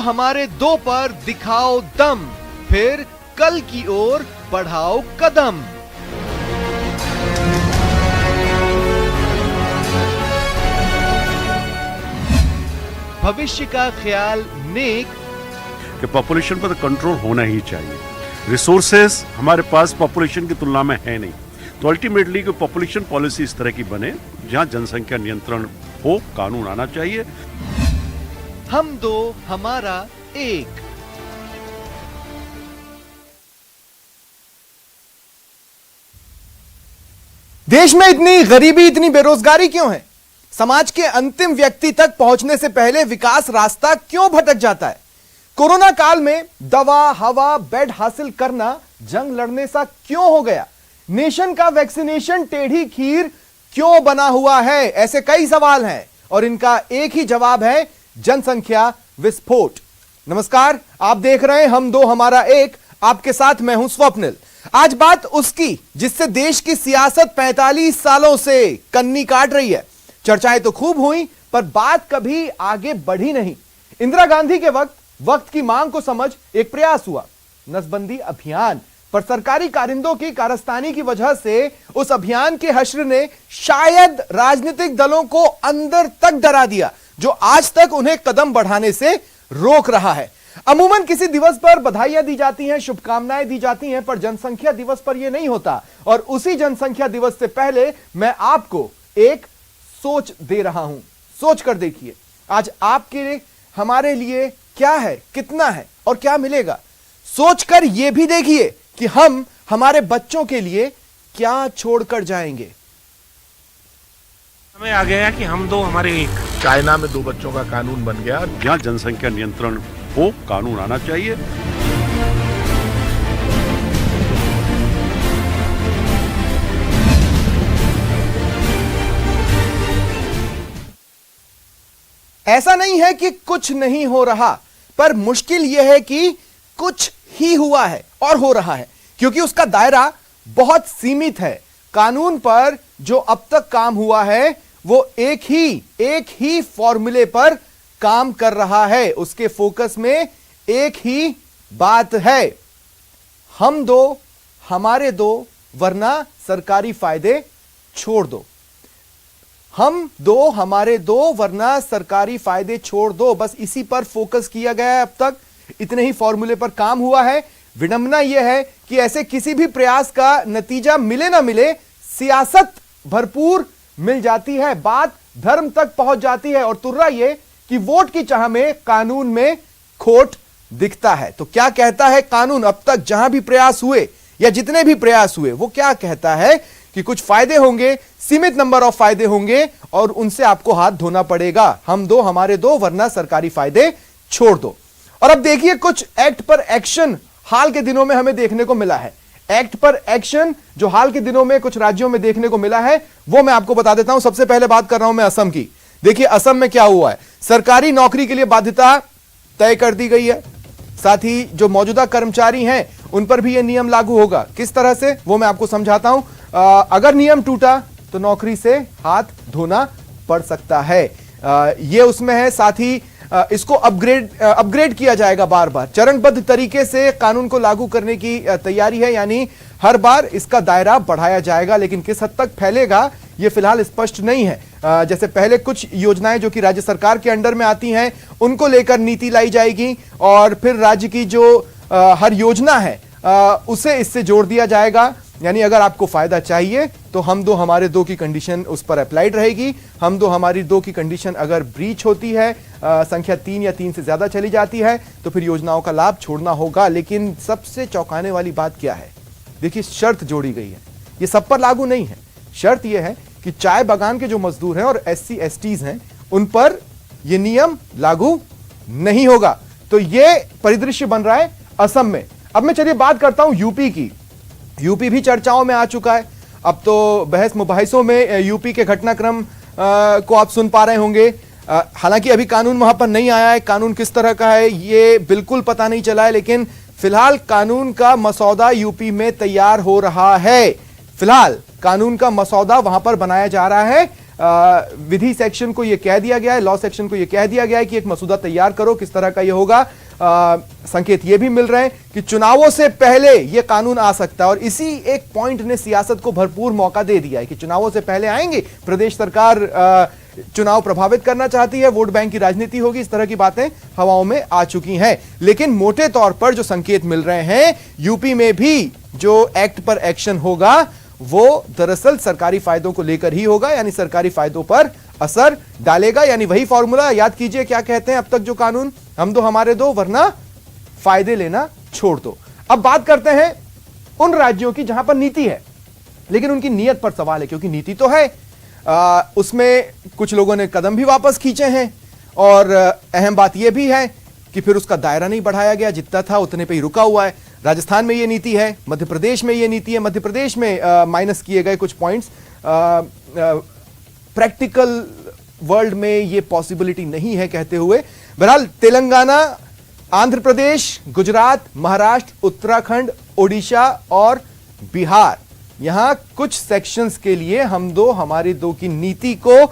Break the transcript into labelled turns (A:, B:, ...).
A: हमारे दो पर दिखाओ दम, फिर कल की ओर बढ़ाओ कदम। भविष्य का ख्याल नेक
B: कि पॉपुलेशन पर कंट्रोल होना ही चाहिए। रिसोर्सेस हमारे पास पॉपुलेशन की तुलना में है नहीं, तो अल्टीमेटली कोई पॉपुलेशन पॉलिसी इस तरह की बने जहां जनसंख्या नियंत्रण हो, कानून आना चाहिए।
A: हम दो हमारा एक।
C: देश में इतनी गरीबी, इतनी बेरोजगारी क्यों है? समाज के अंतिम व्यक्ति तक पहुंचने से पहले विकास रास्ता क्यों भटक जाता है? कोरोना काल में दवा, हवा, बेड हासिल करना जंग लड़ने सा क्यों हो गया? नेशन का वैक्सीनेशन टेढ़ी खीर क्यों बना हुआ है? ऐसे कई सवाल हैं और इनका एक ही जवाब है, जनसंख्या विस्फोट। नमस्कार, आप देख रहे हैं हम दो हमारा एक, आपके साथ मैं हूं स्वप्निल। आज बात उसकी जिससे देश की सियासत 45 सालों से कन्नी काट रही है। चर्चाएं तो खूब हुई पर बात कभी आगे बढ़ी नहीं। इंदिरा गांधी के वक्त की मांग को समझ एक प्रयास हुआ, नसबंदी अभियान, पर सरकारी कारिंदों की कारस्तानी की वजह से उस अभियान के हश्र ने शायद राजनीतिक दलों को अंदर तक डरा दिया, जो आज तक उन्हें कदम बढ़ाने से रोक रहा है। अमूमन किसी दिवस पर बधाइयां दी जाती हैं, शुभकामनाएं दी जाती हैं, पर जनसंख्या दिवस पर यह नहीं होता। और उसी जनसंख्या दिवस से पहले मैं आपको एक सोच दे रहा हूं। सोच कर देखिए आज आपके लिए, हमारे लिए क्या है, कितना है और क्या मिलेगा। सोचकर यह भी देखिए कि हम हमारे बच्चों के लिए क्या छोड़कर जाएंगे।
D: हमें आ गया कि हम दो हमारे एक।
E: चाइना में 2 बच्चों का कानून बन गया।
B: जहां जनसंख्या नियंत्रण हो, कानून आना चाहिए।
C: ऐसा नहीं है कि कुछ नहीं हो रहा, पर मुश्किल यह है कि कुछ ही हुआ है और हो रहा है, क्योंकि उसका दायरा बहुत सीमित है। कानून पर जो अब तक काम हुआ है वो एक ही फॉर्मूले पर काम कर रहा है। उसके फोकस में एक ही बात है, हम दो हमारे दो, वरना सरकारी फायदे छोड़ दो। हम दो हमारे दो, वरना सरकारी फायदे छोड़ दो। बस इसी पर फोकस किया गया है अब तक, इतने ही फॉर्मूले पर काम हुआ है। विडंबना यह है कि ऐसे किसी भी प्रयास का नतीजा मिले ना मिले, सियासत भरपूर मिल जाती है, बात धर्म तक पहुंच जाती है और तुर्रा यह कि वोट की चाह में कानून में खोट दिखता है। तो क्या कहता है कानून? अब तक जहां भी प्रयास हुए या जितने भी प्रयास हुए, वो क्या कहता है कि कुछ फायदे होंगे, सीमित नंबर ऑफ फायदे होंगे और उनसे आपको हाथ धोना पड़ेगा। हम दो हमारे दो, वरना सरकारी फायदे छोड़ दो। और अब देखिए कुछ एक्ट पर एक्शन हाल के दिनों में हमें देखने को मिला है। एक्ट पर एक्शन जो हाल के दिनों में कुछ राज्यों में देखने को मिला है वो मैं आपको बता देता हूं। सबसे पहले बात कर रहा हूं मैं असम की। देखिए असम में क्या हुआ है। सरकारी नौकरी के लिए बाध्यता तय कर दी गई है, साथ ही जो मौजूदा कर्मचारी हैं उन पर भी यह नियम लागू होगा। किस तरह से वो मैं आपको समझाता हूं। अगर नियम टूटा तो नौकरी से हाथ धोना पड़ सकता है, ये उसमें है। साथ ही इसको अपग्रेड किया जाएगा बार बार, चरणबद्ध तरीके से कानून को लागू करने की तैयारी है, यानी हर बार इसका दायरा बढ़ाया जाएगा। लेकिन किस हद तक फैलेगा यह फिलहाल स्पष्ट नहीं है। जैसे पहले कुछ योजनाएं जो कि राज्य सरकार के अंडर में आती हैं उनको लेकर नीति लाई जाएगी और फिर राज्य की जो हर योजना है उसे इससे जोड़ दिया जाएगा। यानी अगर आपको फायदा चाहिए तो हम दो हमारे दो की कंडीशन उस पर अप्लाइड रहेगी। हम दो हमारी दो की कंडीशन अगर ब्रीच होती है, संख्या 3 या 3 से ज्यादा चली जाती है, तो फिर योजनाओं का लाभ छोड़ना होगा। लेकिन सबसे चौंकाने वाली बात क्या है, देखिए शर्त जोड़ी गई है। ये सब पर लागू नहीं है। शर्त यह है कि चाय बागान के जो मजदूर हैं और SC STs हैं उन पर यह नियम लागू नहीं होगा। तो यह परिदृश्य बन रहा है असम में। अब मैं चलिए बात करता हूं यूपी की। यूपी भी चर्चाओं में आ चुका है। अब तो बहस मुबाहिसों में यूपी के घटनाक्रम को आप सुन पा रहे होंगे। हालांकि अभी कानून वहां पर नहीं आया है, कानून किस तरह का है ये बिल्कुल पता नहीं चला है, लेकिन फिलहाल कानून का मसौदा यूपी में तैयार हो रहा है। फिलहाल कानून का मसौदा वहां पर बनाया जा रहा है विधि सेक्शन को यह कह दिया गया है, लॉ सेक्शन को यह कह दिया गया है कि एक मसूदा तैयार करो, किस तरह का यह होगा। संकेत ये भी मिल रहे हैं कि चुनावों से पहले यह कानून आ सकता है और इसी एक पॉइंट ने सियासत को भरपूर मौका दे दिया है कि चुनावों से पहले आएंगे, प्रदेश सरकार चुनाव प्रभावित करना चाहती है, वोट बैंक की राजनीति होगी, इस तरह की बातें हवाओं में आ चुकी हैं। लेकिन मोटे तौर पर जो संकेत मिल रहे हैं, यूपी में भी जो एक्ट पर एक्शन होगा वो दरअसल सरकारी फायदों को लेकर ही होगा, यानी सरकारी फायदों पर असर डालेगा। यानी वही फॉर्मूला याद कीजिए, क्या कहते हैं अब तक जो कानून, हम दो हमारे दो वरना फायदे लेना छोड़ दो। अब बात करते हैं उन राज्यों की जहां पर नीति है लेकिन उनकी नीयत पर सवाल है, क्योंकि नीति तो है, उसमें कुछ लोगों ने कदम भी वापस खींचे हैं और अहम बात यह भी है कि फिर उसका दायरा नहीं बढ़ाया गया, जितना था उतने पे ही रुका हुआ है। राजस्थान में यह नीति है, मध्य प्रदेश में यह नीति है, मध्य प्रदेश में माइनस किए गए कुछ पॉइंट्स, प्रैक्टिकल वर्ल्ड में यह पॉसिबिलिटी नहीं है कहते हुए। बहरहाल तेलंगाना, आंध्र प्रदेश, गुजरात, महाराष्ट्र, उत्तराखंड, ओडिशा और बिहार, यहां कुछ सेक्शंस के लिए हम दो हमारे दो की नीति को